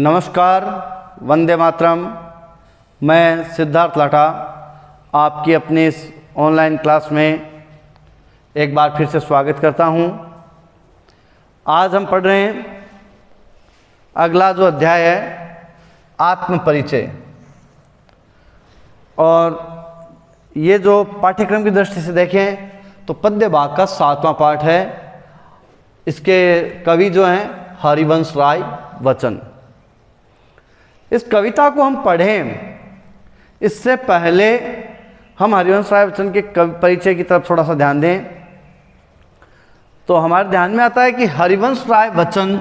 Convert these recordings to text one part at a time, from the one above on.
नमस्कार, वंदे मातरम। मैं सिद्धार्थ लाटा आपकी अपनी इस ऑनलाइन क्लास में एक बार फिर से स्वागत करता हूं। आज हम पढ़ रहे हैं अगला जो अध्याय है आत्म परिचय। और ये जो पाठ्यक्रम की दृष्टि से देखें तो पद्य भाग का 7वां पाठ है। इसके कवि जो हैं हरिवंश राय बच्चन। इस कविता को हम पढ़ें इससे पहले हम हरिवंश राय बच्चन के परिचय की तरफ थोड़ा सा ध्यान दें तो हमारे ध्यान में आता है कि हरिवंश राय बच्चन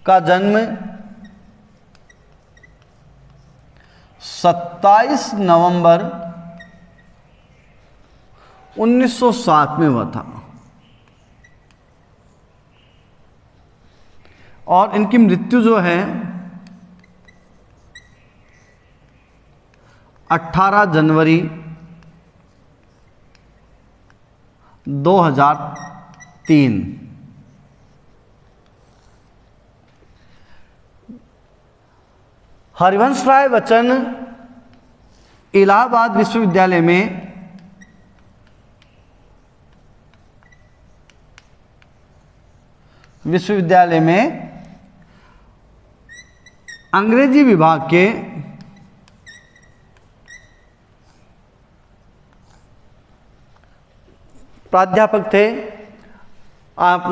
का जन्म 27 नवंबर 1907 में हुआ था और इनकी मृत्यु जो है 18 जनवरी 2003। हरिवंश राय बच्चन इलाहाबाद विश्वविद्यालय में अंग्रेजी विभाग के प्राध्यापक थे। आप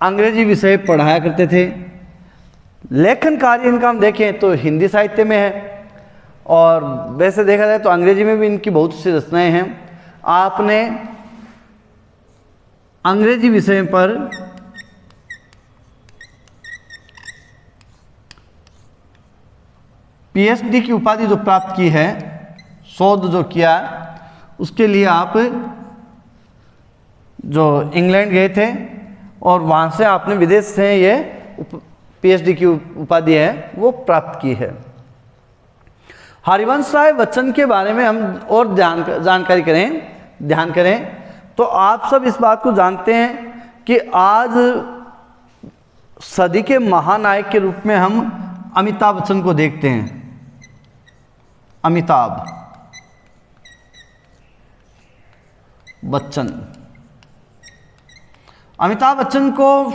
अंग्रेजी विषय पढ़ाया करते थे। लेखन कार्य इनका हम देखें तो हिंदी साहित्य में है और वैसे देखा जाए तो अंग्रेजी में भी इनकी बहुत सी रचनाएं हैं। आपने अंग्रेजी विषय पर पीएचडी की उपाधि जो प्राप्त की है, शोध जो किया, उसके लिए आप जो इंग्लैंड गए थे और वहाँ से आपने विदेश से ये पीएचडी की उपाधि है वो प्राप्त की है। हरिवंश राय बच्चन के बारे में हम और ध्यान करें तो आप सब इस बात को जानते हैं कि आज सदी के महानायक के रूप में हम अमिताभ बच्चन को देखते हैं। अमिताभ बच्चन को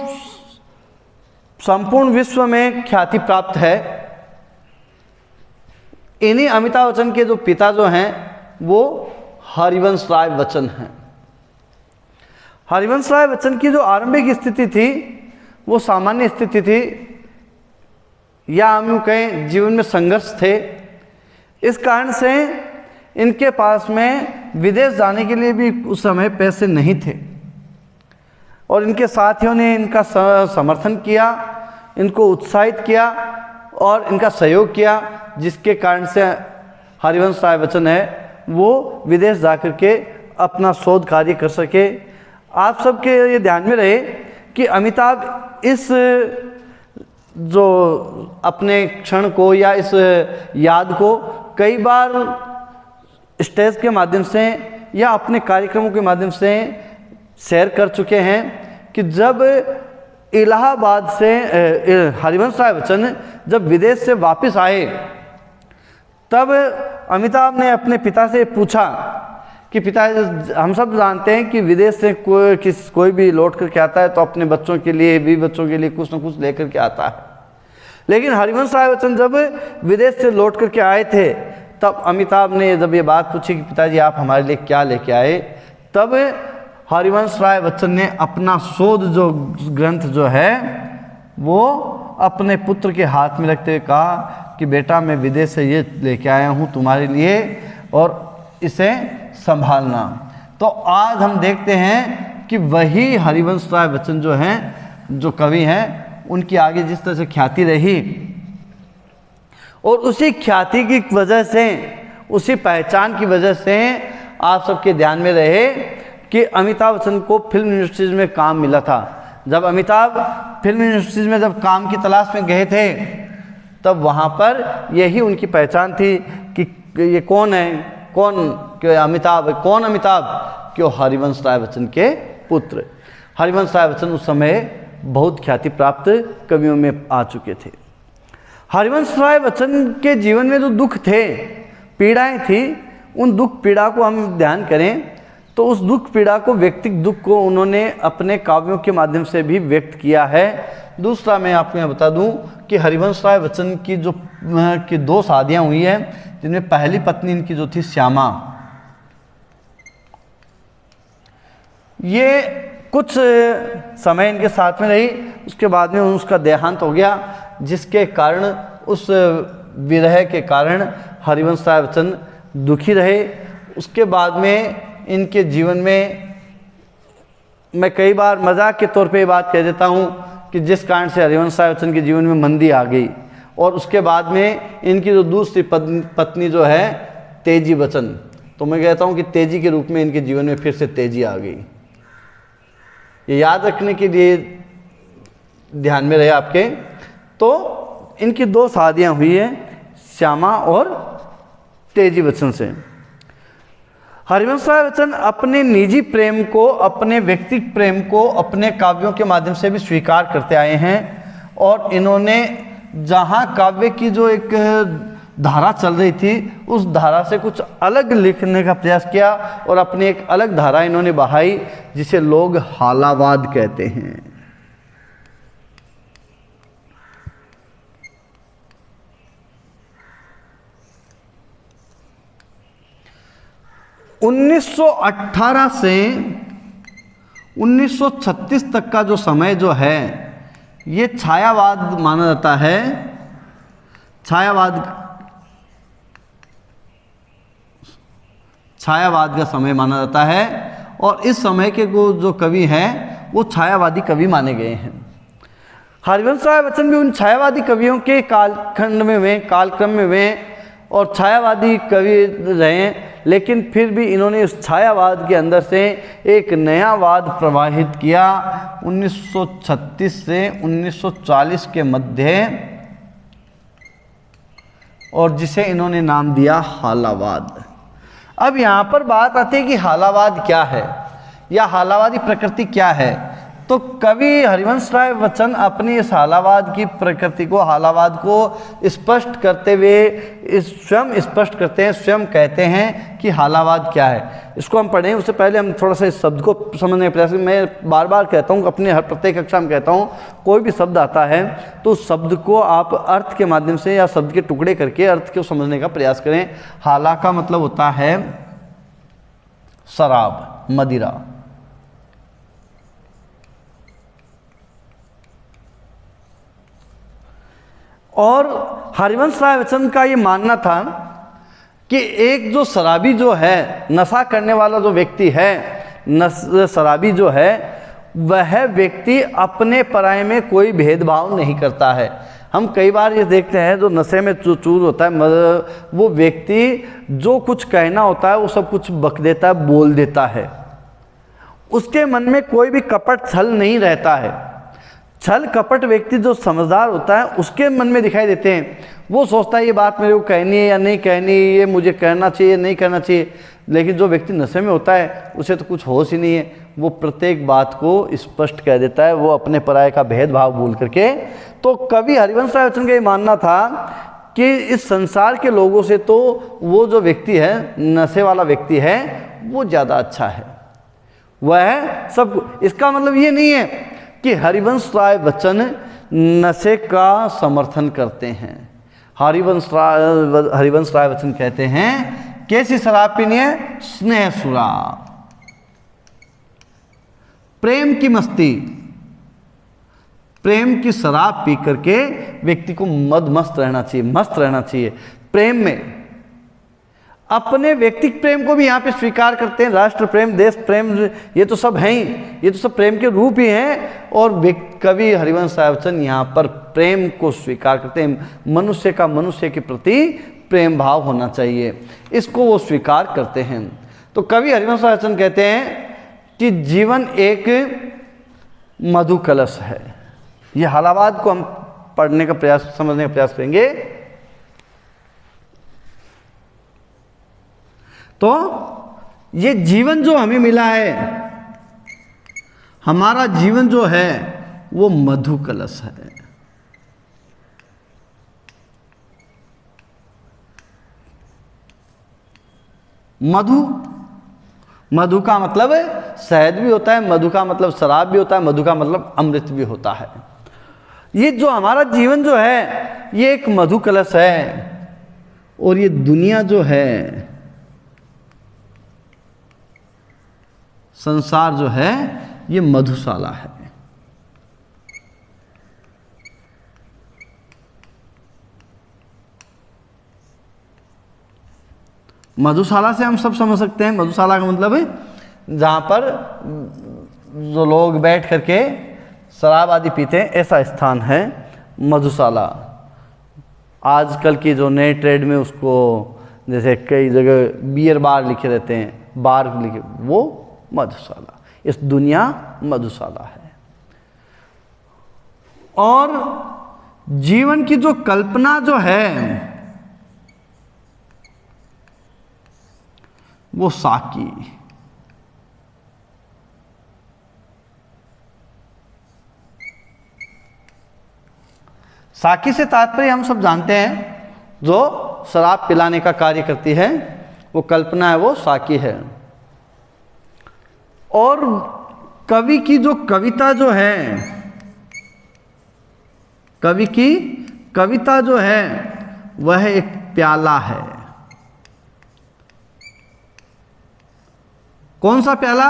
संपूर्ण विश्व में ख्याति प्राप्त है। इन्हीं अमिताभ बच्चन के जो पिता जो हैं वो हरिवंश राय बच्चन हैं। हरिवंश राय बच्चन की जो आरंभिक स्थिति थी वो सामान्य स्थिति थी, या हम यूँ कहें जीवन में संघर्ष थे। इस कारण से इनके पास में विदेश जाने के लिए भी उस समय पैसे नहीं थे और इनके साथियों ने इनका समर्थन किया, इनको उत्साहित किया और इनका सहयोग किया, जिसके कारण से हरिवंश राय बच्चन है वो विदेश जाकर के अपना शोध कार्य कर सके। आप सबके ये ध्यान में रहे कि अमिताभ इस जो अपने क्षण को या इस याद को कई बार स्टेज के माध्यम से या अपने कार्यक्रमों के माध्यम से शेयर कर चुके हैं कि जब इलाहाबाद से हरिवंश राय बच्चन जब विदेश से वापस आए तब अमिताभ ने अपने पिता से पूछा कि पिता, हम सब जानते हैं कि विदेश से कोई भी लौट करके आता है तो अपने बच्चों के लिए कुछ न कुछ लेकर के आता है। लेकिन हरिवंश राय बच्चन जब विदेश से लौट करके आए थे तब अमिताभ ने जब ये बात पूछी कि पिताजी आप हमारे लिए क्या लेके आए, तब हरिवंश राय बच्चन ने अपना शोध जो ग्रंथ जो है वो अपने पुत्र के हाथ में रखते हुए कहा कि बेटा मैं विदेश से ये लेके आया हूँ तुम्हारे लिए और इसे संभालना। तो आज हम देखते हैं कि वही हरिवंश राय बच्चन जो हैं, जो कवि हैं, उनकी आगे जिस तरह से ख्याति रही और उसी ख्याति की वजह से, उसी पहचान की वजह से आप सबके ध्यान में रहे कि अमिताभ बच्चन को फिल्म इंडस्ट्रीज में काम मिला था। जब अमिताभ फिल्म इंडस्ट्रीज में जब काम की तलाश में गए थे तब वहाँ पर यही उनकी पहचान थी कि ये कौन है, अमिताभ, क्यों हरिवंश राय बच्चन के पुत्र। हरिवंश राय बच्चन उस समय बहुत ख्याति प्राप्त कवियों में आ चुके थे। हरिवंश राय बच्चन के जीवन में जो दुख थे, पीड़ाएं थी, उन दुख पीड़ा को हम ध्यान करें तो उस दुख पीड़ा को, व्यक्तिगत दुख को उन्होंने अपने काव्यों के माध्यम से भी व्यक्त किया है। दूसरा मैं आपको यहाँ बता दूं कि हरिवंश राय बच्चन की जो की 2 शादियाँ हुई हैं, जिनमें पहली पत्नी इनकी जो थी श्यामा, ये कुछ समय इनके साथ में रही, उसके बाद में उसका देहांत हो गया, जिसके कारण, उस विरह के कारण हरिवंश राय बच्चन दुखी रहे। उसके बाद में इनके जीवन में मैं कई बार मजाक के तौर पे ये बात कह देता हूँ कि जिस कारण से हरिवंश राय बच्चन के जीवन में मंदी आ गई, और उसके बाद में इनकी जो दूसरी पत्नी जो है तेजी बच्चन, तो मैं कहता हूँ कि तेजी के रूप में इनके जीवन में फिर से तेजी आ गई। ये याद रखने के लिए ध्यान में रहे आपके। तो इनकी 2 शादियाँ हुई हैं, श्यामा और तेजी बच्चन से। हरिवंश राय बच्चन अपने निजी प्रेम को, अपने व्यक्तिगत प्रेम को अपने काव्यों के माध्यम से भी स्वीकार करते आए हैं, और इन्होंने जहाँ काव्य की जो एक धारा चल रही थी, उस धारा से कुछ अलग लिखने का प्रयास किया और अपनी एक अलग धारा इन्होंने बहाई, जिसे लोग हालावाद कहते हैं। उन्नीस 1918 से 1936 तक का जो समय जो है, ये छायावाद माना जाता है। छायावाद का समय माना जाता है, और इस समय के जो कवि हैं वो छायावादी कवि माने गए हैं। हरिवंश राय बच्चन भी उन छायावादी कवियों के कालखंड में हुए, कालक्रम में हुए और छायावादी कवि रहे, लेकिन फिर भी इन्होंने इस छायावाद के अंदर से एक नया वाद प्रवाहित किया 1936 से 1940 के मध्य, और जिसे इन्होंने नाम दिया हालावाद। अब यहाँ पर बात आती है कि हालावाद क्या है या हालावादी प्रकृति क्या है। तो कवि हरिवंश राय बच्चन अपनी इस हालावाद की प्रकृति को, हालावाद को स्पष्ट करते हुए स्वयं स्पष्ट करते हैं, स्वयं कहते हैं कि हालावाद क्या है। इसको हम पढ़ें उससे पहले हम थोड़ा सा इस शब्द को समझने का प्रयास करें। मैं बार बार कहता हूँ, अपने हर प्रत्येक कक्षा में कहता हूँ, कोई भी शब्द आता है तो उस शब्द को आप अर्थ के माध्यम से या शब्द के टुकड़े करके अर्थ को समझने का प्रयास करें। हाला का मतलब होता है शराब, मदिरा। और हरिवंश राय बच्चन का ये मानना था कि एक जो शराबी जो है, नशा करने वाला जो व्यक्ति है, शराबी जो है, वह व्यक्ति अपने पराये में कोई भेदभाव नहीं करता है। हम कई बार ये देखते हैं, जो नशे में जो चूर होता है, वो व्यक्ति जो कुछ कहना होता है वो सब कुछ बक देता है, बोल देता है। उसके मन में कोई भी कपट छल नहीं रहता है। छल कपट व्यक्ति जो समझदार होता है उसके मन में दिखाई देते हैं। वो सोचता है ये बात मेरे को कहनी है या नहीं कहनी, ये मुझे करना चाहिए नहीं करना चाहिए। लेकिन जो व्यक्ति नशे में होता है उसे तो कुछ होश ही नहीं है, वो प्रत्येक बात को स्पष्ट कह देता है, वो अपने पराये का भेदभाव भूल करके। तो कवि हरिवंश राय बच्चन का ये मानना था कि इस संसार के लोगों से तो वो जो व्यक्ति है, नशे वाला व्यक्ति है, वो ज़्यादा अच्छा है। वह सब, इसका मतलब ये नहीं है कि हरिवंश राय बच्चन नशे का समर्थन करते हैं। हरिवंश राय बच्चन कहते हैं कैसी शराब पीनी है? स्नेह शराब, प्रेम की मस्ती, प्रेम की शराब पी करके व्यक्ति को मदमस्त रहना चाहिए, मस्त रहना चाहिए प्रेम में। अपने व्यक्तिगत प्रेम को भी यहाँ पे स्वीकार करते हैं, राष्ट्र प्रेम, देश प्रेम, ये तो सब हैं ही, ये तो सब प्रेम के रूप ही हैं। और कवि हरिवंश राय बच्चन यहाँ पर प्रेम को स्वीकार करते हैं। मनुष्य का मनुष्य के प्रति प्रेम भाव होना चाहिए, इसको वो स्वीकार करते हैं। तो कवि हरिवंश राय बच्चन कहते हैं कि जीवन एक मधु कलश है। ये हालावाद को हम पढ़ने का प्रयास, समझने का प्रयास करेंगे। तो ये जीवन जो हमें मिला है, हमारा जीवन जो है वो मधु कलश है। मधु, मधु का मतलब शहद भी होता है, मधु का मतलब शराब भी होता है, मधु का मतलब अमृत भी होता है। ये जो हमारा जीवन जो है ये एक मधु कलश है, और ये दुनिया जो है, संसार जो है, ये मधुशाला है। मधुशाला से हम सब समझ सकते हैं, मधुशाला का मतलब है जहाँ पर जो लोग बैठ करके शराब आदि पीते हैं, ऐसा स्थान है मधुशाला। आजकल की जो नए ट्रेड में उसको जैसे कई जगह बियर बार लिखे रहते हैं, बार लिखे, वो मधुशाला, इस दुनिया मधुशाला है। और जीवन की जो कल्पना जो है वो साकी। साकी से तात्पर्य हम सब जानते हैं, जो शराब पिलाने का कार्य करती है, वो कल्पना है, वो साकी है। और कवि की जो कविता जो है, कवि की कविता जो है वह एक प्याला है। कौन सा प्याला?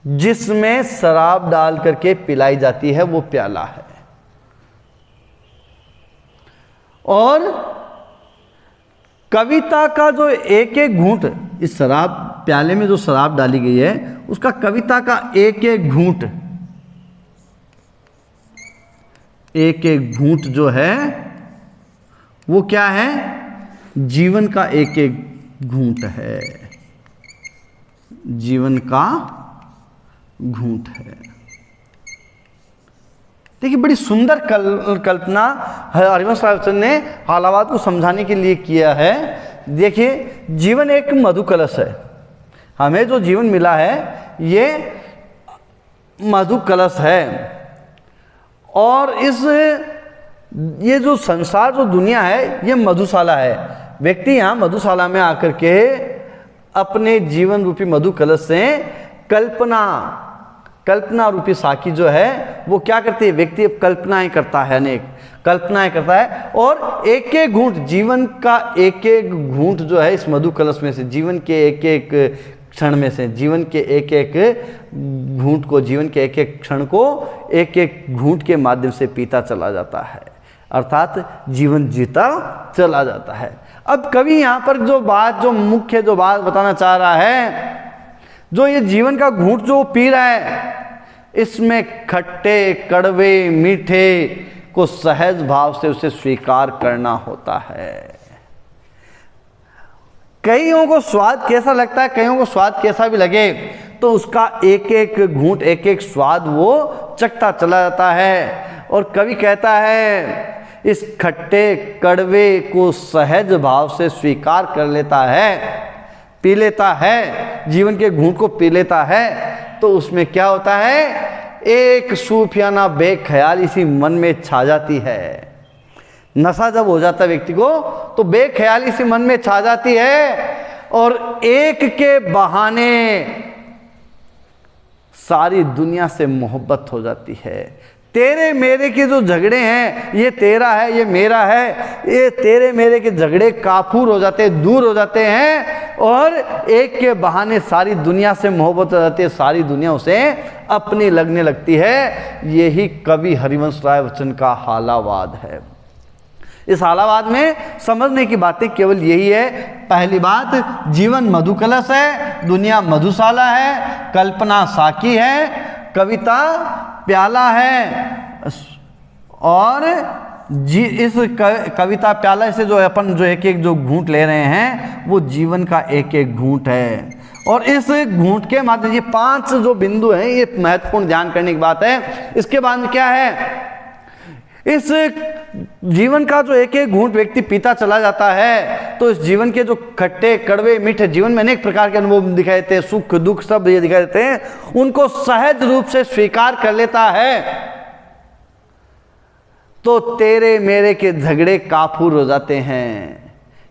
जिसमें शराब डाल करके पिलाई जाती है, वो प्याला है। और कविता का जो एक एक घूंट, इस शराब प्याले में जो शराब डाली गई है, उसका कविता का एक एक घूंट, एक एक घूंट जो है वो क्या है? जीवन का एक एक घूंट है, जीवन का घूंट है। देखिए, बड़ी सुंदर कल्पना हरिवंश राय बच्चन ने हालावाद को समझाने के लिए किया है। देखिए, जीवन एक मधु कलश है। हमें जो जीवन मिला है ये मधु कलश है, और ये जो संसार, जो दुनिया है, ये मधुशाला है। व्यक्ति यहाँ मधुशाला में आकर के अपने जीवन रूपी मधु कलश से कल्पना रूपी साकी जो है वो क्या करती है? व्यक्ति अब कल्पनाएं करता है, अनेक कल्पनाएं करता है, और एक एक घूंट, जीवन का एक एक घूंट जो है इस मधु कलश में से, जीवन के एक एक क्षण में से, जीवन के एक एक घूंट को, जीवन के एक एक क्षण को एक एक घूंट के माध्यम से पीता चला जाता है, अर्थात जीवन जीता चला जाता है। अब कवि यहाँ पर जो मुख्य बात बताना चाह रहा है, जो ये जीवन का घूंट जो पी रहा है, इसमें खट्टे, कड़वे, मीठे को सहज भाव से उसे स्वीकार करना होता है। कईयों को स्वाद कैसा लगता है, कईयों को स्वाद कैसा भी लगे, तो उसका एक एक घूंट, एक एक स्वाद वो चखता चला जाता है। और कवि कहता है, इस खट्टे कड़वे को सहज भाव से स्वीकार कर लेता है, पी लेता है, जीवन के घूंट को पी लेता है, तो उसमें क्या होता है? एक सूफियाना बेख्याली सी मन में छा जाती है। नशा जब हो जाता है व्यक्ति को, तो बेख्याली सी मन में छा जाती है, और एक के बहाने सारी दुनिया से मोहब्बत हो जाती है। तेरे मेरे के जो झगड़े हैं, ये तेरा है, ये मेरा है, ये तेरे मेरे के झगड़े काफूर हो जाते हैं, दूर हो जाते हैं, और एक के बहाने सारी दुनिया से मोहब्बत हो जाती है, सारी दुनिया उसे अपनी लगने लगती है। यही कवि हरिवंश राय बच्चन का हालावाद है। इस हालावाद में समझने की बातें केवल यही है। पहली बात, जीवन मधु कलश है, दुनिया मधुशाला है, कल्पना साकी है, कविता प्याला है, और इस कविता प्याला से जो अपन जो एक एक जो घूंट ले रहे हैं, वो जीवन का एक एक घूंट है। और इस घूंट के माध्यम, ये 5 जो बिंदु हैं, ये महत्वपूर्ण ध्यान करने की बात है। इसके बाद क्या है? इस जीवन का जो एक एक घूंट व्यक्ति पीता चला जाता है तो इस जीवन के जो खट्टे कड़वे मीठे, जीवन में अनेक प्रकार के अनुभव दिखाई देते हैं, सुख दुख सब ये दिखाई देते हैं, उनको सहज रूप से स्वीकार कर लेता है तो तेरे मेरे के झगड़े काफूर हो जाते हैं।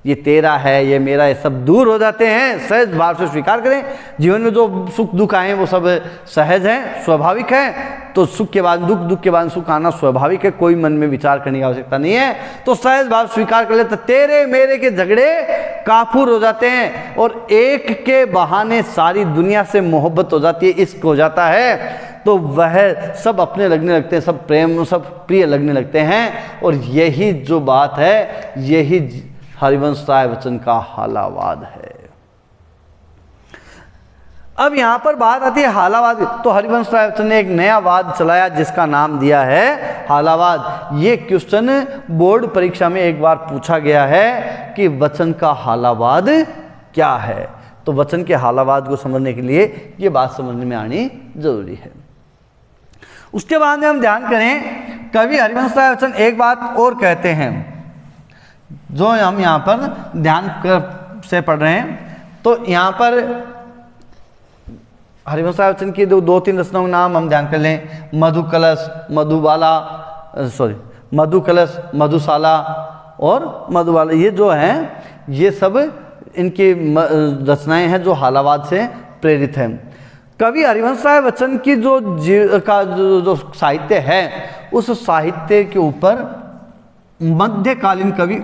ये तेरा है, ये मेरा है, सब दूर हो जाते हैं। सहज भाव से स्वीकार करें। जीवन में जो सुख दुख आए वो सब सहज है, स्वाभाविक है। तो सुख के बाद दुख, दुख के बाद सुख आना स्वाभाविक है, कोई मन में विचार करने की आवश्यकता नहीं है। तो सहज भाव स्वीकार कर लेते, तेरे मेरे के झगड़े काफूर हो जाते हैं और एक के बहाने सारी दुनिया से मोहब्बत हो जाती है, इश्क हो जाता है। तो वह सब अपने लगने लगते हैं, सब प्रेम, सब प्रिय लगने लगते हैं। और यही जो बात है, यही हरिवंश राय बच्चन का हालावाद है। अब यहां पर बात आती है हालावाद। तो हरिवंश राय बच्चन ने एक नया वाद चलाया जिसका नाम दिया है हालावाद। ये क्वेश्चन बोर्ड परीक्षा में एक बार पूछा गया है कि वचन का हालावाद क्या है। तो वचन के हालावाद को समझने के लिए ये बात समझने में आनी जरूरी है। उसके बाद में हम ध्यान करें, कवि हरिवंश राय बच्चन एक बात और कहते हैं जो हम यहाँ पर ध्यान से पढ़ रहे हैं। तो यहाँ पर हरिवंश राय बच्चन की दो तीन रचनाओं के नाम हम ध्यान कर लें। मधु कलश, मधु कलश, मधुशाला और मधुबाला, ये जो हैं ये सब इनकी रचनाएं हैं जो हालावाद से प्रेरित हैं। कवि हरिवंश राय बच्चन की जो साहित्य है, उस साहित्य के ऊपर मध्यकालीन कवि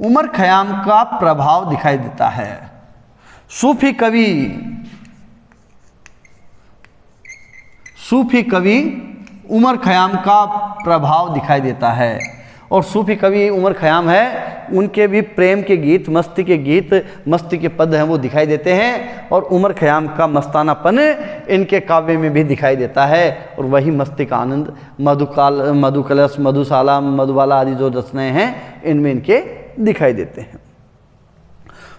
उमर खयाम का प्रभाव दिखाई देता है। सूफी कवि उमर खयाम का प्रभाव दिखाई देता है। और सूफी कवि उमर खयाम है, उनके भी प्रेम के गीत, मस्ती के गीत, मस्ती के पद हैं वो दिखाई देते हैं। और उमर खयाम का मस्तानापन इनके काव्य में भी दिखाई देता है। और वही मस्ती का आनंद मधु कलश, मधुशाला, मधुबाला आदि जो रचनाएं हैं इनमें इनके दिखाई देते हैं।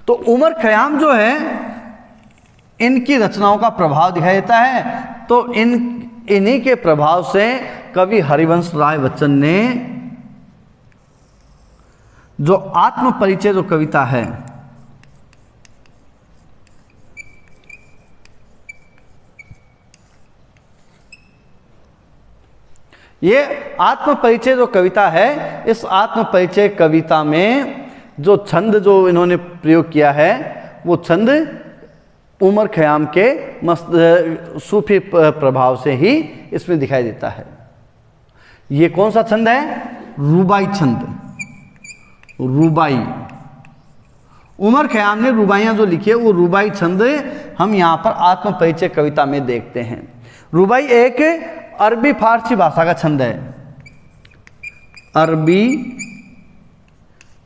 तो उमर खयाम जो है, इनकी रचनाओं का प्रभाव दिखाई देता है। तो इन्हीं के प्रभाव से कवि हरिवंश राय बच्चन ने जो आत्म परिचय जो कविता है, ये आत्म परिचय जो कविता है, इस आत्म परिचय कविता में जो छंद जो इन्होंने प्रयोग किया है, वो छंद उमर खयाम के सूफी प्रभाव से ही इसमें दिखाई देता है। ये कौन सा छंद है? रूबाई छंद। रूबाई, उमर खयाम ने रूबाइयाँ जो लिखी है वो रूबाई छंद हम यहाँ पर आत्म परिचय कविता में देखते हैं। रूबाई एक अरबी फारसी भाषा का छंद है। अरबी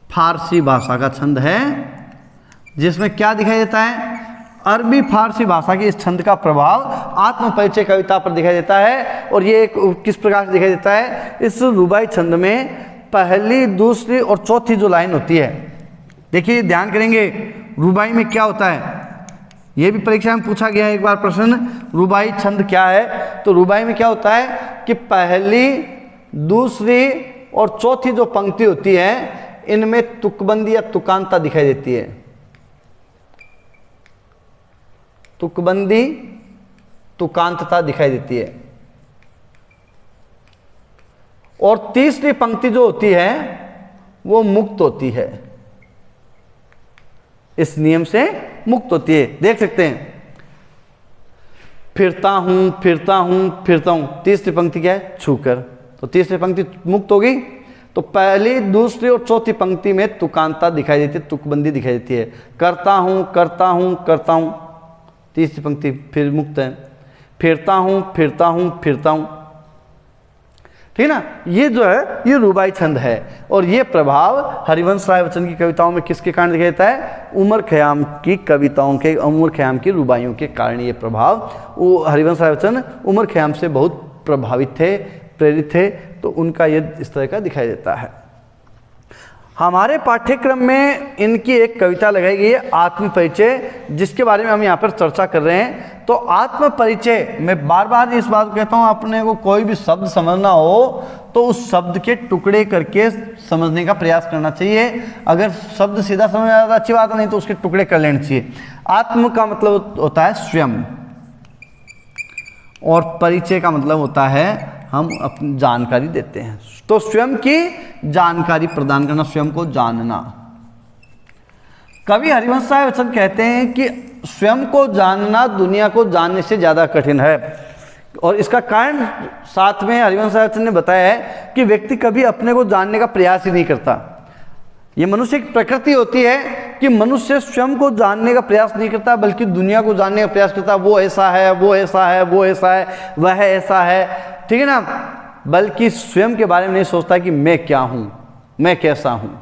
फारसी भाषा का छंद है, जिसमें क्या दिखाई देता है? अरबी फारसी भाषा की इस छंद का प्रभाव आत्म परिचय कविता पर दिखाई देता है। और ये किस प्रकार से दिखाई देता है? इस रूबाई छंद में पहली, दूसरी और चौथी जो लाइन होती है, देखिए ध्यान करेंगे रूबाई में क्या होता है। ये भी परीक्षा में पूछा गया है एक बार प्रश्न, रूबाई छंद क्या है? तो रूबाई में क्या होता है कि पहली, दूसरी और चौथी जो पंक्ति होती है, इनमें तुकबंदी या तुकांता दिखाई देती है। तुकबंदी, तुकांतता दिखाई देती है। और तीसरी पंक्ति जो होती है वो मुक्त होती है, इस नियम से मुक्त होती है। देख सकते हैं, फिरता हूं फिरता हूं फिरता हूं, तीसरी पंक्ति क्या है? छूकर। तो तीसरी पंक्ति मुक्त हो गई। तो पहली, दूसरी और चौथी पंक्ति में तुकांता दिखाई देती है, तुकबंदी दिखाई देती है। करता हूं करता हूं करता हूं, तीसरी पंक्ति फिर मुक्त है। फिरता हूं फिरता हूं फिरता हूं, ठीक ना। ये जो है ये रूबाई छंद है। और ये प्रभाव हरिवंश राय बच्चन की कविताओं में किसके कारण दिखाई देता है? उमर खयाम की कविताओं के, उमर खयाम की रूबाइयों के कारण ये प्रभाव। वो हरिवंश राय बच्चन उमर खयाम से बहुत प्रभावित थे, प्रेरित थे, तो उनका ये इस तरह का दिखाई देता है। हमारे पाठ्यक्रम में इनकी एक कविता लगाई गई है आत्म परिचय, जिसके बारे में हम यहाँ पर चर्चा कर रहे हैं। तो आत्म परिचय, मैं बार बार इस बात को कहता हूँ, अपने को कोई भी शब्द समझना हो तो उस शब्द के टुकड़े करके समझने का प्रयास करना चाहिए। अगर शब्द सीधा समझ आ जाता अच्छी बात, नहीं तो उसके टुकड़े कर लेने चाहिए। आत्म का मतलब होता है स्वयं, और परिचय का मतलब होता है हम अपनी जानकारी देते हैं। तो स्वयं की जानकारी प्रदान करना, स्वयं को जानना। कवि हरिवंश राय बच्चन कहते हैं कि स्वयं को जानना दुनिया को जानने से ज़्यादा कठिन है। और इसका कारण साथ में हरिवंश राय बच्चन ने बताया है कि व्यक्ति कभी अपने को जानने का प्रयास ही नहीं करता। ये मनुष्य की प्रकृति होती है कि मनुष्य स्वयं को जानने का प्रयास नहीं करता, बल्कि दुनिया को जानने का प्रयास करता। वो ऐसा है, वो ऐसा है, वो ऐसा है, वह ऐसा है, ठीक है ना, बल्कि स्वयं के बारे में नहीं सोचता कि मैं क्या हूँ, मैं कैसा हूँ।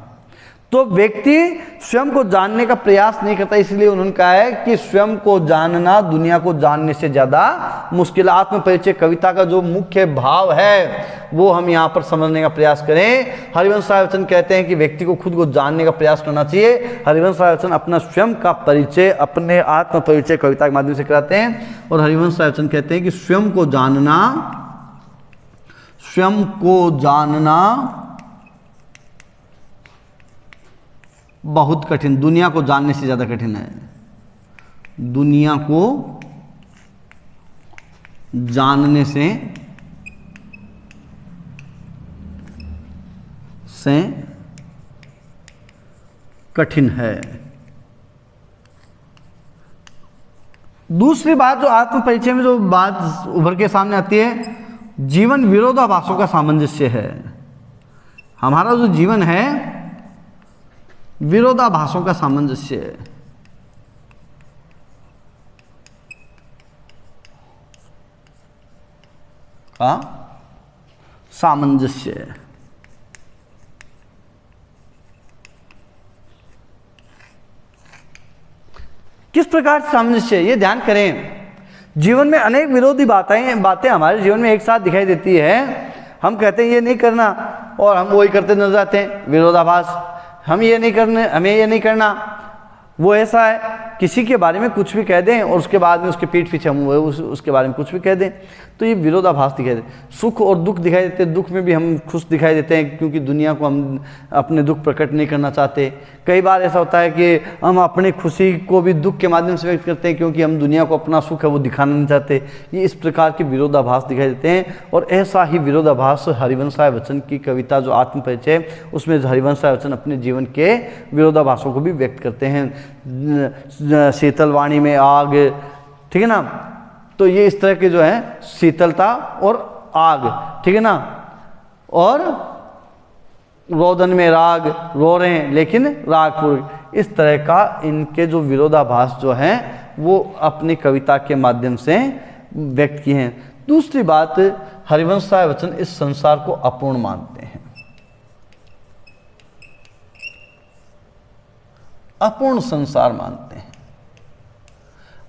तो व्यक्ति स्वयं को जानने का प्रयास नहीं करता, इसलिए उन्होंने कहा है कि स्वयं को जानना दुनिया को जानने से ज़्यादा मुश्किल। आत्म परिचय कविता का जो मुख्य भाव है वो हम यहाँ पर समझने का प्रयास करें। हरिवंश राय बच्चन कहते हैं कि व्यक्ति को खुद को जानने का प्रयास करना चाहिए। हरिवंश राय बच्चन अपना स्वयं का परिचय अपने आत्म परिचय कविता के माध्यम से कराते हैं। और हरिवंश राय बच्चन कहते हैं कि स्वयं को जानना बहुत कठिन, दुनिया को जानने से ज़्यादा कठिन है। दुनिया को जानने से कठिन है। दूसरी बात जो आत्म परिचय में जो बात उभर के सामने आती है, जीवन विरोधाभासों का सामंजस्य है। हमारा जो जीवन है विरोधाभासों का सामंजस्य है। सामंजस्य है। किस प्रकार से सामंजस्य है, ये ध्यान करें। जीवन में अनेक विरोधी बातें हमारे जीवन में एक साथ दिखाई देती है। हम कहते हैं ये नहीं करना और हम वही करते नजर आते हैं, विरोधाभास। हमें ये नहीं करना, वो ऐसा है। किसी के बारे में कुछ भी कह दें और उसके बाद में उसके पीठ पीछे हम उसके बारे में कुछ भी कह दें, तो ये विरोधाभास दिखाई देते। सुख और दुख दिखाई देते, दुख में भी हम खुश दिखाई देते हैं क्योंकि दुनिया को हम अपने दुख प्रकट नहीं करना चाहते। कई बार ऐसा होता है कि हम अपनी खुशी को भी दुख के माध्यम से व्यक्त करते हैं क्योंकि हम दुनिया को अपना सुख है वो दिखाना नहीं चाहते। ये इस प्रकार के विरोधाभास दिखाई देते हैं। और ऐसा ही विरोधाभास हरिवंश राय बच्चन की कविता जो आत्म परिचय, उसमें हरिवंश राय बच्चन अपने जीवन के विरोधाभासों को भी व्यक्त करते हैं। शीतलवाणी में आग, ठीक है ना, तो ये इस तरह के जो है शीतलता और आग, ठीक है ना। और रोदन में राग, रो रहे हैं लेकिन रागपूर्वक, इस तरह का इनके जो विरोधाभास जो हैं वो अपनी कविता के माध्यम से व्यक्त किए हैं। दूसरी बात, हरिवंश राय बच्चन इस संसार को अपूर्ण मानते हैं। अपूर्ण संसार मानते हैं।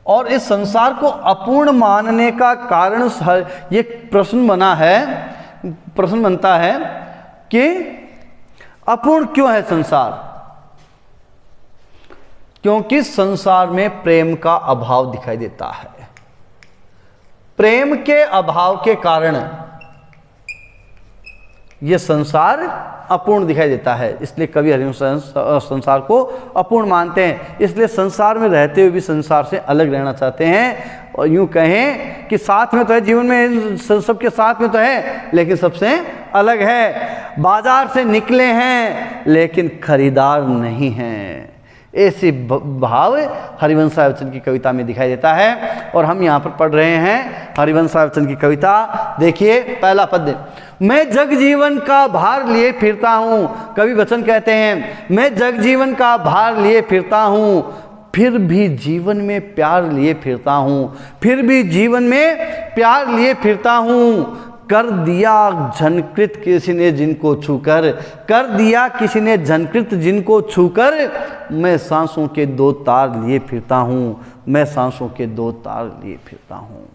और इस संसार को अपूर्ण मानने का कारण ये प्रश्न बनता है कि अपूर्ण क्यों है संसार? क्योंकि संसार में प्रेम का अभाव दिखाई देता है। प्रेम के अभाव के कारण यह संसार अपूर्ण दिखाई देता है। इसलिए कवि हरिवंश संसार को अपूर्ण मानते हैं। इसलिए संसार में रहते हुए भी संसार से अलग रहना चाहते हैं। और यूं कहें कि साथ में तो है, जीवन में सबके साथ में तो है लेकिन सबसे अलग है। बाजार से निकले हैं लेकिन खरीदार नहीं हैं। ऐसे भाव हरिवंश राय बच्चन की कविता में दिखाई देता है। और हम यहाँ पर पढ़ रहे हैं हरिवंश राय बच्चन की कविता। देखिए पहला पद, मैं जग जीवन का भार लिए फिरता हूँ। कवि बच्चन कहते हैं मैं जग जीवन का भार लिए फिरता हूँ, फिर भी जीवन में प्यार लिए फिरता हूँ, फिर भी जीवन में प्यार लिए फिरता हूँ। कर दिया झनकृत किसी ने जिनको छूकर, कर दिया किसी ने झनकृत जिनको छूकर, मैं सांसों के दो तार लिए फिरता हूँ, मैं सांसों के दो तार लिए फिरता हूँ।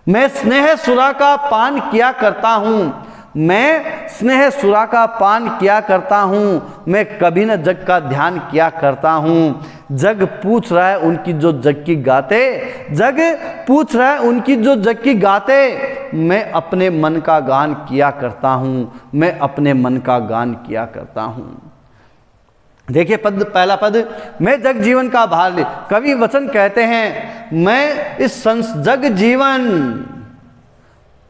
मैं स्नेह सुरा का पान किया करता हूँ, मैं स्नेह सुरा का पान किया करता हूँ, मैं कभी न जग का ध्यान किया करता हूँ। जग पूछ रहा है उनकी जो जग की गाते, जग पूछ रहा है उनकी जो जग की गाते, मैं अपने मन का गान किया करता हूँ, मैं अपने मन का गान किया करता हूँ। देखिए पद, पहला पद, मैं जग जीवन का भार ले। कवि वचन कहते हैं मैं इस जग जीवन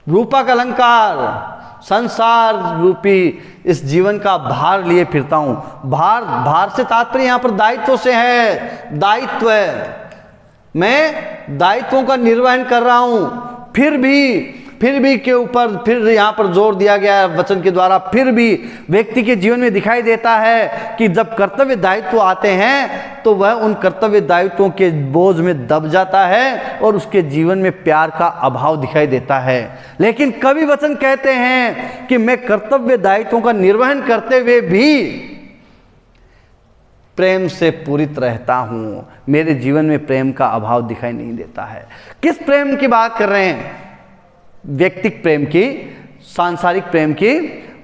रूपक अलंकार संसार रूपी इस जीवन का भार लिए फिरता हूं। भार से तात्पर्य यहां पर दायित्व से है। दायित्व, मैं दायित्वों का निर्वहन कर रहा हूं। फिर भी के ऊपर फिर यहाँ पर जोर दिया गया है वचन के द्वारा। फिर भी व्यक्ति के जीवन में दिखाई देता है कि जब कर्तव्य दायित्व आते हैं तो वह उन कर्तव्य दायित्वों के बोझ में दब जाता है और उसके जीवन में प्यार का अभाव दिखाई देता है। लेकिन कवि वचन कहते हैं कि मैं कर्तव्य दायित्वों का निर्वहन करते हुए भी प्रेम से पूरित रहता हूं। मेरे जीवन में प्रेम का अभाव दिखाई नहीं देता है। किस प्रेम की बात कर रहे हैं? व्यक्तिक प्रेम की, सांसारिक प्रेम की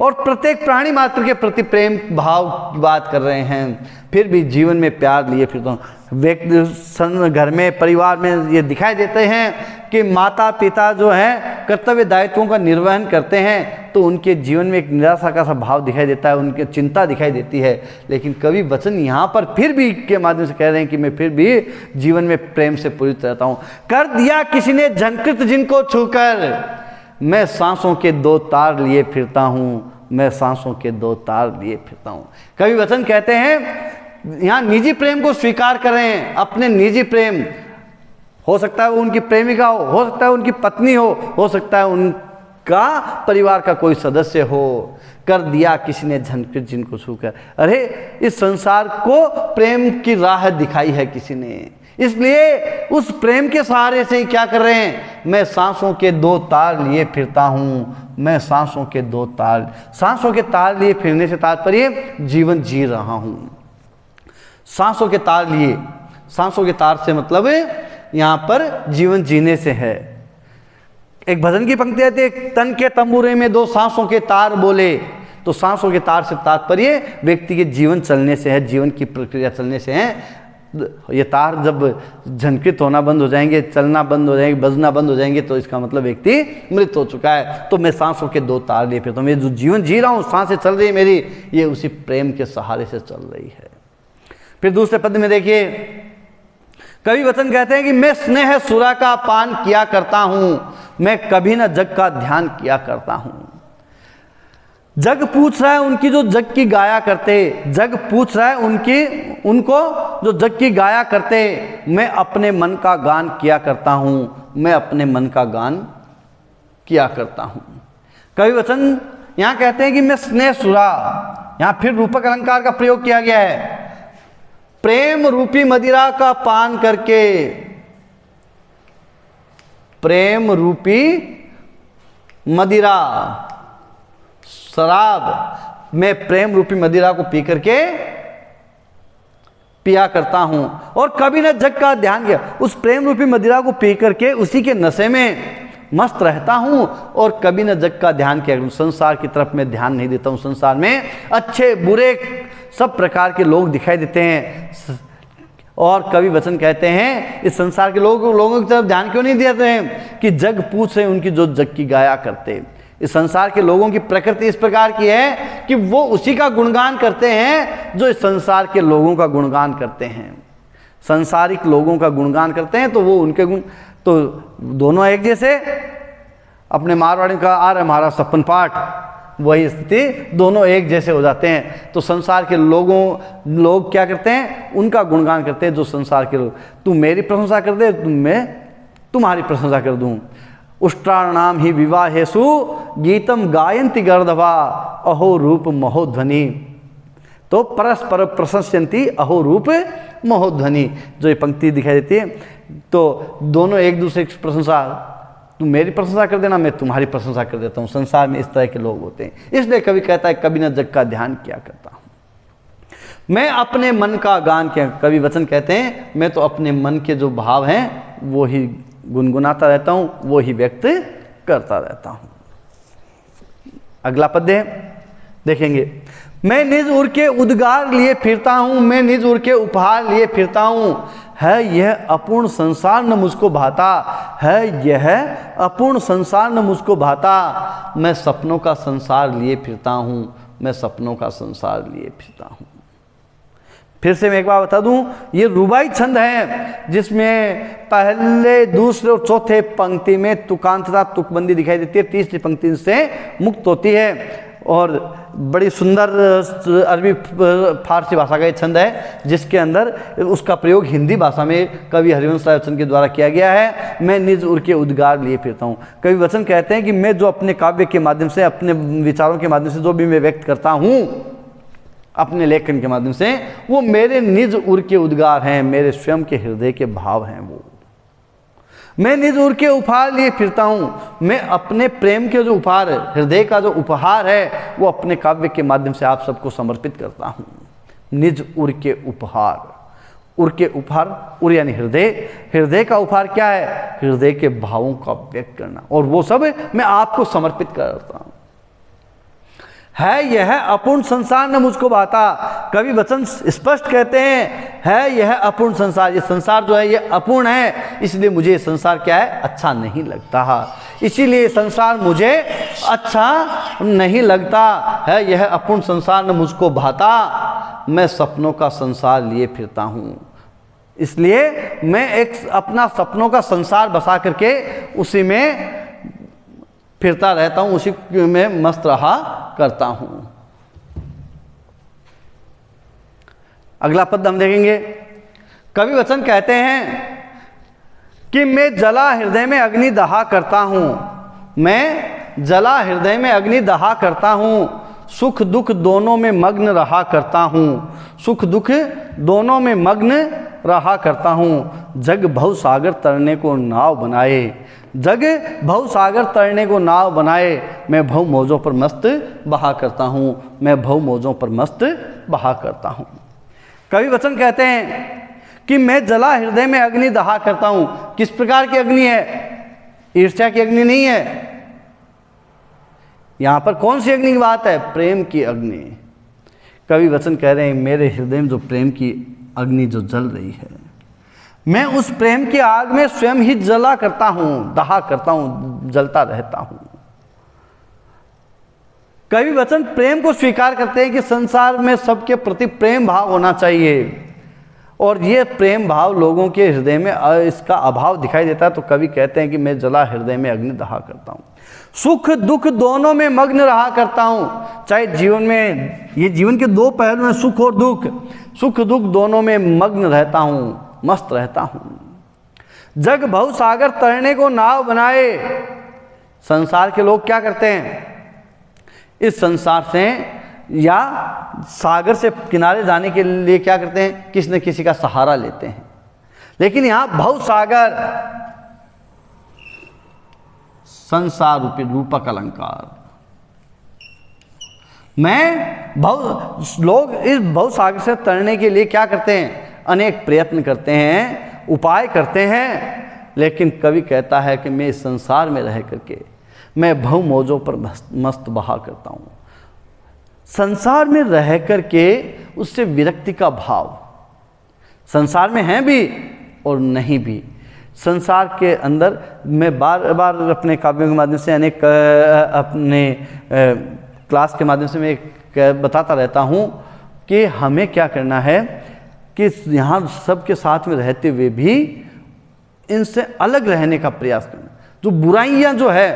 और प्रत्येक प्राणी मात्र के प्रति प्रेम भाव की बात कर रहे हैं। फिर भी जीवन में प्यार लिए फिरता हूँ। व्यक्ति घर में, परिवार में ये दिखाई देते हैं कि माता पिता जो हैं कर्तव्य दायित्वों का निर्वहन करते हैं तो उनके जीवन में एक निराशा का सा भाव दिखाई देता है, उनकी चिंता दिखाई देती है। लेकिन कवि वचन यहाँ पर फिर भी के माध्यम से कह रहे हैं कि मैं फिर भी जीवन में प्रेम से पूरित रहता हूँ। कर दिया किसी ने झंकृत जिनको छूकर, मैं सांसों के दो तार लिए फिरता हूँ, मैं सांसों के दो तार लिए फिरता हूँ। कवि वचन कहते हैं यहाँ निजी प्रेम को स्वीकार करें। अपने निजी प्रेम, हो सकता है वो उनकी प्रेमिका हो सकता है उनकी पत्नी हो सकता है उनका परिवार का कोई सदस्य हो। कर दिया किसी ने झंकृत जिनको छूकर, अरे इस संसार को प्रेम की राह दिखाई है किसी ने, इसलिए उस प्रेम के सहारे से ही क्या कर रहे हैं, मैं सांसों के दो तार लिए फिरता हूँ, मैं सांसों के दो तार, सांसों के तार लिए फिरने से तात्पर्य जीवन जी रहा हूँ। सांसों के तार लिए, सांसों के तार से मतलब यहाँ पर जीवन जीने से है। एक भजन की पंक्ति आती है, तन के तंबूरे में दो सांसों के तार बोले। तो सांसों के तार से तात्पर्य व्यक्ति के जीवन चलने से है, जीवन की प्रक्रिया चलने से है। ये तार जब झनकृत होना बंद हो जाएंगे, चलना बंद हो जाएंगे, बजना बंद हो जाएंगे तो इसका मतलब व्यक्ति मृत हो चुका है। तो मैं सांसों के दो तार लिए फिरता हूँ। मैं जो जीवन जी रहा हूँ, सांसें चल रही है मेरी, ये उसी प्रेम के सहारे से चल रही है। फिर दूसरे पद में देखिए कवि वचन कहते हैं कि मैं स्नेह सुरा का पान किया करता हूं, मैं कभी न जग का ध्यान किया करता हूं। जग पूछ रहा है उनकी जो जग की गाया करते, जग पूछ रहा है उनको जो जग की गाया करते, मैं अपने मन का गान किया करता हूं, मैं अपने मन का गान किया करता हूं। कवि वचन यहां कहते हैं कि मैं स्नेह सुरा, यहां फिर रूपक अलंकार का प्रयोग किया गया है। प्रेम रूपी मदिरा का पान करके, प्रेम रूपी मदिरा, शराब, मैं प्रेम रूपी मदिरा को पी करके पिया करता हूं और कभी न जग का ध्यान किया। उस प्रेम रूपी मदिरा को पी करके उसी के नशे में मस्त रहता हूं और कभी न जग का ध्यान किया। संसार की तरफ मैं ध्यान नहीं देता हूं। संसार में अच्छे बुरे सब प्रकार के लोग दिखाई देते हैं और कवि वचन कहते हैं इस संसार के लोगों की तरफ ध्यान क्यों नहीं देते हैं कि जग पूछ रहे उनकी जो जग की गाया करते। इस संसार के लोगों की प्रकृति इस प्रकार की है कि वो उसी का गुणगान करते हैं जो इस संसार के लोगों का गुणगान करते हैं। संसारिक लोगों का गुणगान करते हैं तो वो उनके गुण, तो दोनों एक जैसे, अपने मारवाड़ी का आ रहा हमारा सपन पाठ, वही स्थिति, दोनों एक जैसे हो जाते हैं। तो संसार के लोग क्या करते हैं, उनका गुणगान करते हैं जो संसार के लोग। तू मेरी प्रशंसा कर दे, मैं तुम्हारी प्रशंसा कर दूं। उष्ट्राणाम ही विवाहेषु गीतम गायन्ति गर्दभा अहो रूप महोध्वनि। तो परस्पर प्रशंसन्ति अहो रूप महोध्वनि, जो ये पंक्ति दिखाई देती है। तो दोनों एक दूसरे की प्रशंसा, तुम मेरी प्रशंसा कर देना, मैं तुम्हारी प्रशंसा कर देता हूँ। संसार में इस तरह के लोग होते हैं। इसलिए कवि कहता है कभी न जग का ध्यान किया करता हूँ, मैं अपने मन का गान किया। कवि वचन कहते हैं मैं तो अपने मन के जो भाव हैं वो ही गुनगुनाता रहता हूँ, वो ही व्यक्त करता रहता हूँ। अगला पद है, देखेंगे। मैं निज उर के उद्गार लिए फिरता हूँ, मैं निज उर के उपहार लिए फिरता हूँ, है यह अपूर्ण संसार न मुझको भाता, है यह अपूर्ण संसार न मुझको भाता। मैं सपनों का संसार लिए फिरता हूँ, मैं सपनों का संसार लिए फिरता हूँ। फिर से मैं एक बार बता दूं, ये रुबाई छंद है जिसमें पहले, दूसरे और चौथे पंक्ति में तुकांतता, तुकबंदी दिखाई देती है, तीसरी पंक्ति से मुक्त होती है। और बड़ी सुंदर अरबी फारसी भाषा का ये छंद है जिसके अंदर उसका प्रयोग हिंदी भाषा में कवि हरिवंश राय बच्चन के द्वारा किया गया है। मैं निज उर के उद्गार लिए फिरता हूँ। कवि वचन कहते हैं कि मैं जो अपने काव्य के माध्यम से, अपने विचारों के माध्यम से जो भी मैं व्यक्त करता हूँ अपने लेखन के माध्यम से, वो मेरे निज उर के उद्गार हैं, मेरे स्वयं के हृदय के भाव हैं। वो मैं निज उर के उपहार लिए फिरता हूँ, मैं अपने प्रेम के जो उपहार, हृदय का जो उपहार है वो अपने काव्य के माध्यम से आप सबको समर्पित करता हूँ। निज उर के उपहार, उर के उपहार, उर यानी हृदय, हृदय का उपहार क्या है? हृदय के भावों का व्यक्त करना, और वो सब मैं आपको समर्पित करता हूँ। है यह अपूर्ण संसार न मुझको भाता। कवि वचन स्पष्ट कहते हैं, है यह अपूर्ण संसार, ये संसार जो है ये अपूर्ण है, इसलिए मुझे संसार क्या है? अच्छा नहीं लगता, इसीलिए संसार मुझे अच्छा नहीं लगता। है यह अपूर्ण संसार न मुझको भाता, मैं सपनों का संसार लिए फिरता हूँ, इसलिए मैं एक अपना सपनों का संसार बसा करके उसी में फिरता रहता हूँ, उसी में मस्त रहा करता हूँ। अगला पद हम देखेंगे। कवि वचन कहते हैं कि मैं जला हृदय में अग्नि दहा करता हूँ, मैं जला हृदय में अग्नि दहा करता हूँ, सुख दुख दोनों में मग्न रहा करता हूँ, सुख दुख दोनों में मग्न रहा करता हूँ। जग भव सागर तरने को नाव बनाए, जग भव सागर तरने को नाव बनाए, मैं भव मौजों पर मस्त बहा करता हूँ, मैं भव मौजों पर मस्त बहा करता हूँ। कवि वचन कहते हैं कि मैं जला हृदय में अग्नि दहा करता हूँ। किस प्रकार की अग्नि है? ईर्ष्या की अग्नि नहीं है। यहाँ पर कौन सी अग्नि की बात है? प्रेम की अग्नि। कवि वचन कह रहे हैं मेरे हृदय में जो प्रेम की अग्नि जो जल रही है, मैं उस प्रेम की आग में स्वयं ही जला करता हूँ, दहा करता हूँ, जलता रहता हूँ। कवि वचन प्रेम को स्वीकार करते हैं कि संसार में सबके प्रति प्रेम भाव होना चाहिए, और ये प्रेम भाव लोगों के हृदय में इसका अभाव दिखाई देता है। तो कवि कहते हैं कि मैं जला हृदय में अग्नि दहा करता हूँ, सुख दुख दोनों में मग्न रहा करता हूँ। चाहे जीवन में, ये जीवन के दो पहलू हैं, सुख और दुख, सुख दुख दोनों में मग्न रहता हूँ, मस्त रहता हूँ। जग भव सागर तरने को नाव बनाए। संसार के लोग क्या करते हैं? इस संसार से या सागर से किनारे जाने के लिए क्या करते हैं? किसी न किसी का सहारा लेते हैं। लेकिन यहाँ भव सागर, संसार रूपी रूपक अलंकार, मैं भव, लोग इस भव सागर से तरने के लिए क्या करते हैं? अनेक प्रयत्न करते हैं, उपाय करते हैं। लेकिन कवि कहता है कि मैं इस संसार में रह करके मैं भव मौजों पर मस्त बहा करता हूँ। संसार में रह करके उससे विरक्ति का भाव, संसार में है भी और नहीं भी। संसार के अंदर मैं बार बार अपने काव्यों के माध्यम से, अनेक अपने क्लास के माध्यम से मैं बताता रहता हूँ कि हमें क्या करना है कि यहाँ सबके साथ में रहते हुए भी इनसे अलग रहने का प्रयास करना। जो बुराइयाँ जो है,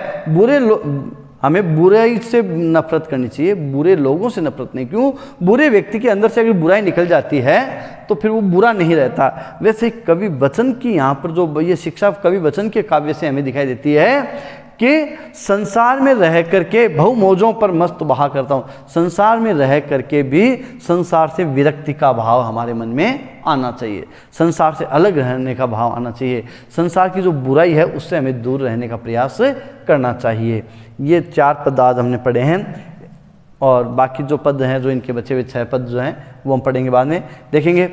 हमें बुराई से नफरत करनी चाहिए, बुरे लोगों से नफरत नहीं। क्यों? बुरे व्यक्ति के अंदर से अगर बुराई निकल जाती है तो फिर वो बुरा नहीं रहता। वैसे कवि वचन की यहाँ पर जो ये शिक्षा कवि वचन के काव्य से हमें दिखाई देती है कि संसार में रह करके भव मौजों पर मस्त बहा करता हूँ। संसार में रह करके भी संसार से विरक्ति का भाव हमारे मन में आना चाहिए, संसार से अलग रहने का भाव आना चाहिए, संसार की जो बुराई है उससे हमें दूर रहने का प्रयास करना चाहिए। ये 4 पद आज हमने पढ़े हैं, और बाकी जो पद हैं, जो इनके बचे हुए 6 पद जो हैं वो हम पढ़ेंगे बाद में। देखेंगे,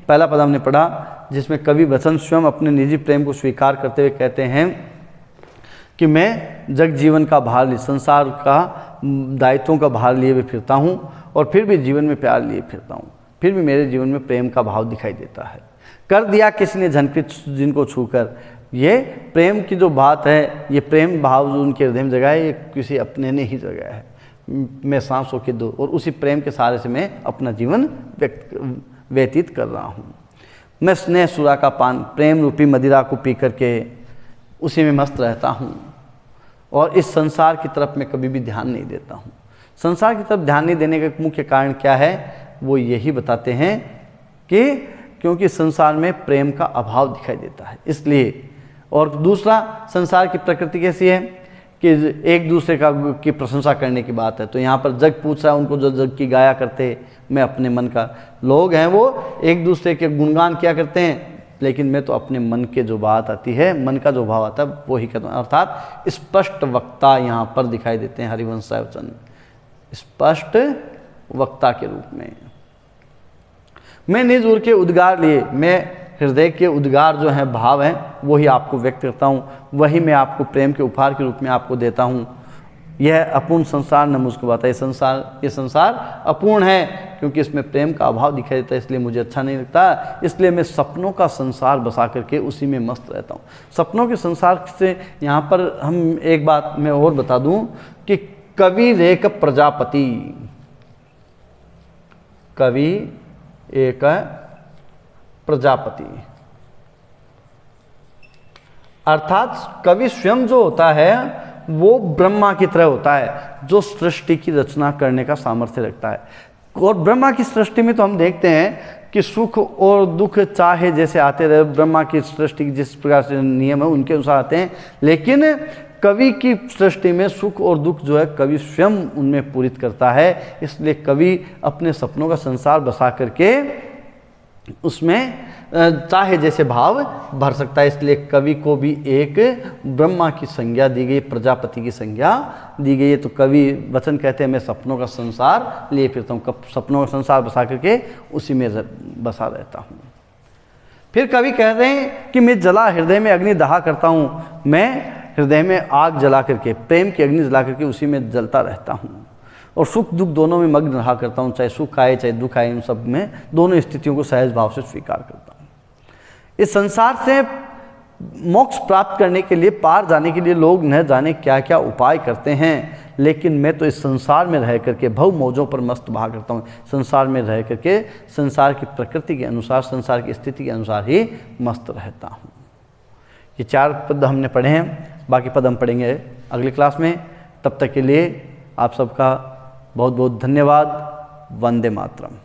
पहला पद हमने पढ़ा जिसमें कवि वचन स्वयं अपने निजी प्रेम को स्वीकार करते हुए कहते हैं कि मैं जग जीवन का भार लिए, संसार का दायित्वों का भार लिए भी फिरता हूँ और फिर भी जीवन में प्यार लिए फिरता हूँ, फिर भी मेरे जीवन में प्रेम का भाव दिखाई देता है। कर दिया किसी ने झनकृत जिनको छूकर, ये प्रेम की जो बात है, ये प्रेम भाव जो उनके हृदय में जगह है, ये किसी अपने ने ही जगह है। मैं सांसों के दो और उसी प्रेम के सहारे से मैं अपना जीवन व्यतीत कर रहा हूँ। मैं स्नेह सुरा का पान, प्रेम रूपी मदिरा को पी करके उसी में मस्त रहता हूँ और इस संसार की तरफ मैं कभी भी ध्यान नहीं देता हूँ। संसार की तरफ ध्यान नहीं देने का मुख्य कारण क्या है, वो यही बताते हैं कि क्योंकि संसार में प्रेम का अभाव दिखाई देता है इसलिए। और दूसरा, संसार की प्रकृति कैसी है कि एक दूसरे की प्रशंसा करने की बात है। तो यहाँ पर जग पूछ रहा है उनको जो जग की गाया करते, मैं अपने मन का, लोग हैं वो एक दूसरे के गुणगान किया करते हैं, लेकिन मैं तो अपने मन के जो बात आती है, मन का जो भाव आता है वो ही कहता हूँ। अर्थात स्पष्ट वक्ता यहाँ पर दिखाई देते हैं हरिवंश साहिब चंद, स्पष्ट वक्ता के रूप में। मैं निज उर के उद्गार लिए, मैं हृदय के उद्गार जो हैं, भाव हैं, वही आपको व्यक्त करता हूँ, वही मैं आपको प्रेम के उपहार के रूप में आपको देता हूँ। यह अपूर्ण संसार न मुझको बाता, ये संसार अपूर्ण है क्योंकि इसमें प्रेम का अभाव दिखाई देता है, इसलिए मुझे अच्छा नहीं लगता। इसलिए मैं सपनों का संसार बसा करके उसी में मस्त रहता हूँ। सपनों के संसार से यहाँ पर हम एक बात मैं और बता दूँ कि कवि रेक प्रजापति, कवि एक प्रजापति, अर्थात कवि स्वयं जो होता है वो ब्रह्मा की तरह होता है, जो सृष्टि की रचना करने का सामर्थ्य रखता है। और ब्रह्मा की सृष्टि में तो हम देखते हैं कि सुख और दुख चाहे जैसे आते रहे, ब्रह्मा की सृष्टि जिस प्रकार से नियम है उनके अनुसार आते हैं, लेकिन कवि की सृष्टि में सुख और दुख जो है कवि स्वयं उनमें पूरित करता है। इसलिए कवि अपने सपनों का संसार बसा करके उसमें चाहे जैसे भाव भर सकता है। इसलिए कवि को भी एक ब्रह्मा की संज्ञा दी गई, प्रजापति की संज्ञा दी गई है। तो कवि वचन कहते हैं मैं सपनों का संसार लिए फिरता हूँ, सपनों का संसार बसा करके उसी में बसा रहता हूँ। फिर कवि कह रहे हैं कि मैं जला हृदय में अग्नि दहा करता हूँ, मैं हृदय में आग जला करके, प्रेम की अग्नि जला करके उसी में जलता रहता हूँ और सुख दुख दोनों में मग्न रहा करता हूँ, चाहे सुख आए चाहे दुख आए, इन सब में दोनों स्थितियों को सहज भाव से स्वीकार करता हूँ। इस संसार से मोक्ष प्राप्त करने के लिए, पार जाने के लिए लोग न जाने क्या क्या उपाय करते हैं, लेकिन मैं तो इस संसार में रह करके भव मौजों पर मस्त बहा करता हूँ। संसार में रह करके संसार की प्रकृति के अनुसार, संसार की स्थिति के अनुसार ही मस्त रहता हूँ। ये 4 पद हमने पढ़े हैं, बाकी पद हम पढ़ेंगे अगली क्लास में। तब तक के लिए आप सबका बहुत बहुत धन्यवाद। वंदे मातरम।